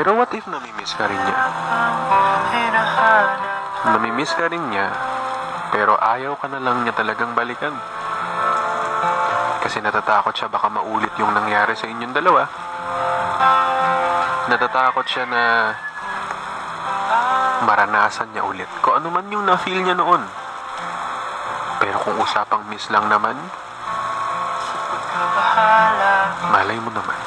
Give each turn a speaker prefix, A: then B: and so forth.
A: Pero what if namimiss ka rin niya? Namimiss ka rin niya, pero ayaw ka na lang niya talagang balikan. Kasi natatakot siya baka maulit yung nangyari sa inyong dalawa. Natatakot siya na maranasan niya ulit kung ano man yung na-feel niya noon. Pero kung usapang miss lang naman, malay mo naman.